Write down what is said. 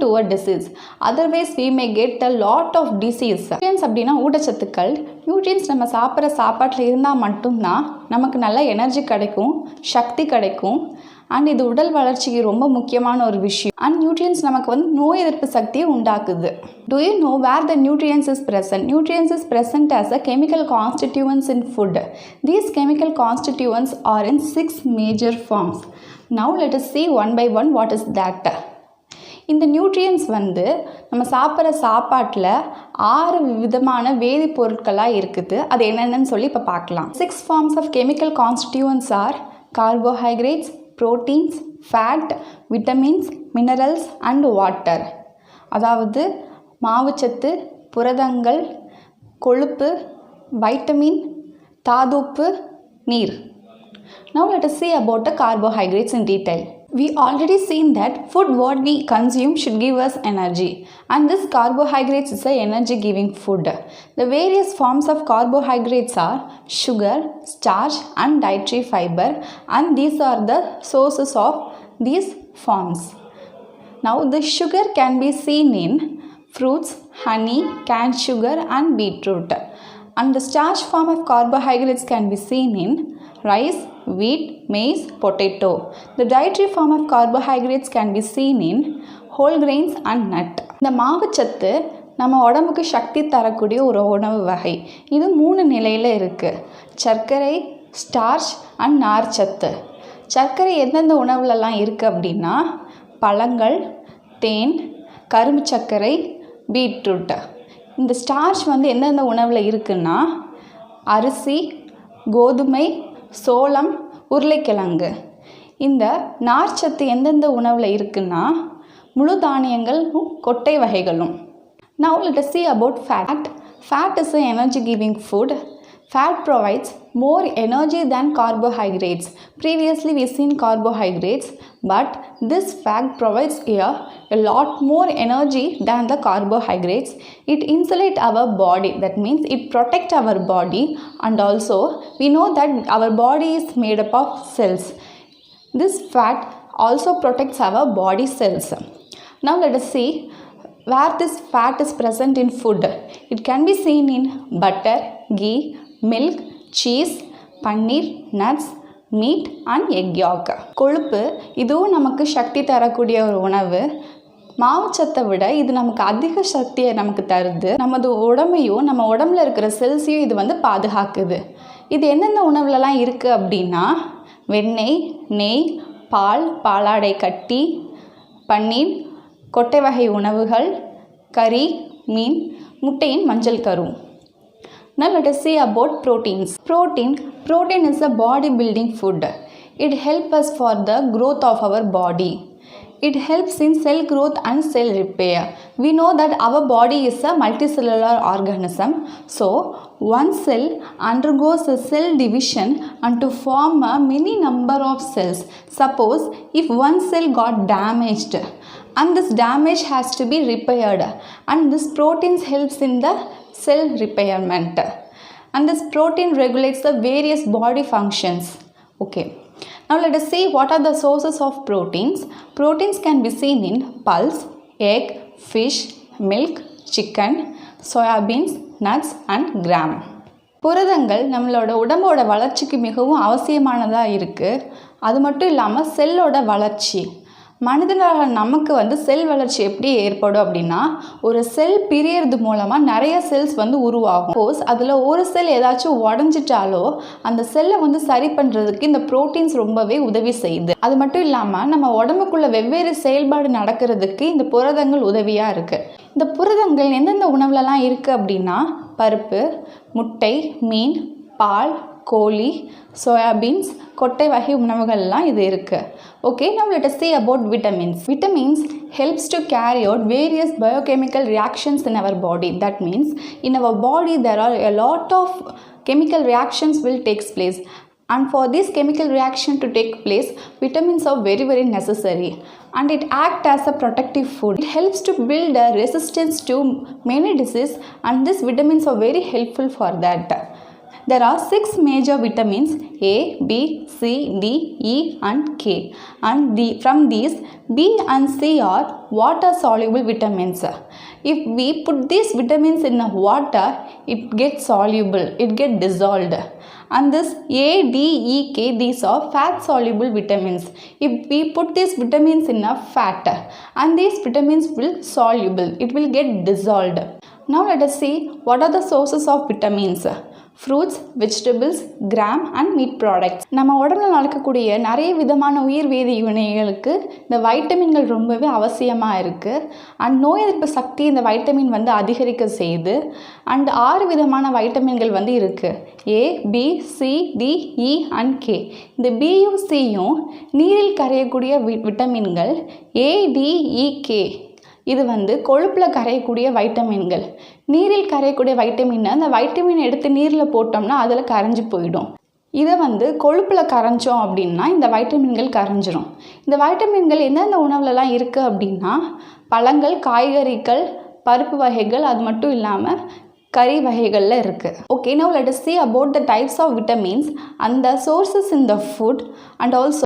to a disease. Otherwise we may get a lot of disease. Nutrients அப்படினா ஊட்டச்சத்துக்கள். Nutrients நம்ம சாப்பிட்ற சாப்பாட்டில் இருந்தால் மட்டும்தான் நமக்கு நல்ல எனர்ஜி கிடைக்கும், சக்தி கிடைக்கும். அண்ட் இது உடல் வளர்ச்சிக்கு ரொம்ப முக்கியமான ஒரு விஷயம். அண்ட் நியூட்ரியன்ஸ் நமக்கு வந்து நோய் எதிர்ப்பு சக்தியை உண்டாக்குது. Do you know where the nutrients is present? Nutrients is present as a chemical constituents in food. These chemical constituents are in 6 major forms. Now let us see one by one what is that. இந்த nutrients வந்து நம்ம சாப்பிட்ற சாப்பாட்டில் 6 விதமான வேதிப்பொருட்களாக இருக்குது. அது என்னென்னு சொல்லி இப்போ பார்க்கலாம். 6 forms of chemical constituents are carbohydrates, proteins, fat, vitamins, minerals and water. அதாவது மாவுச்சத்து, புரதங்கள், கொழுப்பு, வைட்டமின், தாதுப்பு, நீர். Now let us see about the carbohydrates in detail. We already seen that food what we consume should give us energy, and this carbohydrates is a energy giving food. The various forms of carbohydrates are sugar, starch and dietary fiber, and these are the sources of these forms. Now the sugar can be seen in fruits, honey, canned sugar and beetroot, and the starch form of carbohydrates can be seen in rice, wheat, maize, potato. The dietary form of carbohydrates can be seen in whole grains and nut. இந்த மாவுச்சத்து நம்ம உடம்புக்கு சக்தி தரக்கூடிய ஒரு உணவு வகை. இது 3 நிலையில் இருக்குது. சர்க்கரை, ஸ்டார்ச் அண்ட் நார்ச்சத்து. சர்க்கரை எந்தெந்த உணவுலலாம் இருக்குது அப்படின்னா பழங்கள், தேன், கரும்பு சர்க்கரை, பீட்ரூட். இந்த ஸ்டார்ச் வந்து எந்தெந்த உணவில் இருக்குன்னா அரிசி, கோதுமை, சோளம், உருளைக்கிழங்கு. இந்த நார்ச்சத்து எந்தெந்த உணவில் இருக்குன்னா முழு தானியங்களும் கொட்டை வகைகளும். Now let us see about fat. Fat is an energy giving food. Fat provides more energy than carbohydrates. Previously we seen carbohydrates, but this fat provides a lot more energy than the carbohydrates. It insulates our body. That means it protects our body, and also we know that our body is made up of cells. This fat also protects our body cells. Now let us see where this fat is present in food. It can be seen in butter, ghee, milk, cheese, paneer, nuts, meat and egg yolk. கொழுப்பு இதுவும் நமக்கு சக்தி தரக்கூடிய ஒரு உணவு. மாவுச்சத்தை விட இது நமக்கு அதிக சக்தியை நமக்கு தருது. நமது உடம்பையும் நம்ம உடம்புல இருக்கிற செல்ஸையும் இது வந்து பாதுகாக்குது. இது எந்தெந்த உணவுலலாம் இருக்குது அப்படின்னா வெண்ணெய், நெய், பால், பாலாடை கட்டி, பன்னீர், கொட்டை வகை உணவுகள், கறி, மீன், முட்டையின் மஞ்சள் கரு. Now let us see about proteins. Protein is a body building food. It helps us for the growth of our body. It helps in cell growth and cell repair. We know that our body is a multicellular organism. So one cell undergoes a cell division and to form a many number of cells. Suppose if one cell got damaged and this damage has to be repaired, and this proteins helps in the cell repairment, and this protein regulates the various body functions. Okay, now let us see what are the sources of proteins. Proteins can be seen in pulse, egg, fish, milk, chicken, soybeans, nuts and gram. புரதங்கள் நம்மளோட உடம்போட வளர்ச்சிக்கு மிகவும் அவசியமானதாக இருக்குது. அது மட்டும் இல்லாமல் செல்லோட வளர்ச்சி, மனிதனாக நமக்கு வந்து செல் வளர்ச்சி எப்படி ஏற்படும் அப்படின்னா ஒரு செல் பிரியறது மூலமாக நிறைய செல்ஸ் வந்து உருவாகும். சப்போஸ் அதில் ஒரு செல் ஏதாச்சும் உடஞ்சிட்டாலோ அந்த செல்லை வந்து சரி பண்ணுறதுக்கு இந்த ப்ரோட்டீன்ஸ் ரொம்பவே உதவி செய்யுது. அது மட்டும் இல்லாமல் நம்ம உடம்புக்குள்ள வெவ்வேறு செயல்பாடு நடக்கிறதுக்கு இந்த புரதங்கள் உதவியாக இருக்குது. இந்த புரதங்கள் எந்தெந்த உணவுலலாம் இருக்குது அப்படின்னா பருப்பு, முட்டை, மீன், பால், கோழி, சோயாபீன்ஸ், கொட்டை வகை உணவுகள்லாம் இது இருக்குது. Okay, now let us see about vitamins. Vitamins helps to carry out various biochemical reactions in our body. That means in our body there are a lot of chemical reactions will take place, and for this chemical reaction to take place vitamins are very necessary, and it acts as a protective food. It helps to build a resistance to many diseases, and these vitamins are very helpful for that. There are 6 major vitamins A, B, C, D, E and K. And from these, B and C are water soluble vitamins. If we put these vitamins in water, it gets soluble, it gets dissolved. And this A, D, E, K, these are fat soluble vitamins. If we put these vitamins in a fat, and these vitamins will soluble, it will get dissolved. Now let us see what are the sources of vitamins. Fruits, vegetables, gram and meet products. நம்ம உடம்புல நடக்கக்கூடிய நிறைய விதமான உயிர் வேதி வினைகளுக்கு இந்த வைட்டமின்கள் ரொம்பவே அவசியமாக இருக்குது. அண்ட் நோய் எதிர்ப்பு சக்தி இந்த வைட்டமின் வந்து அதிகரிக்க செய்யுது. அண்ட் 6 விதமான வைட்டமின்கள் வந்து இருக்குது. A, B, C, D, E and K. இந்த பியும் சியும் நீரில் கரையக்கூடிய விட்டமின்கள். ஏ, டி, இ, கே இது வந்து கொழுப்பில் கரையக்கூடிய வைட்டமின்கள். நீரில் கரையக்கூடிய வைட்டமின் அந்த வைட்டமின் எடுத்து நீரில் போட்டோம்னா அதில் கரைஞ்சி போயிடும். இதை வந்து கொழுப்பில் கரைஞ்சோம் அப்படின்னா இந்த வைட்டமின்கள் கரைஞ்சிரும். இந்த வைட்டமின்கள் எந்தெந்த உணவுலலாம் இருக்குது அப்படின்னா பழங்கள், காய்கறிகள், பருப்பு வகைகள், அது மட்டும் இல்லாமல் கறி வகைகளில் இருக்குது. Okay, now let us see about the types of vitamins and the sources in the food and also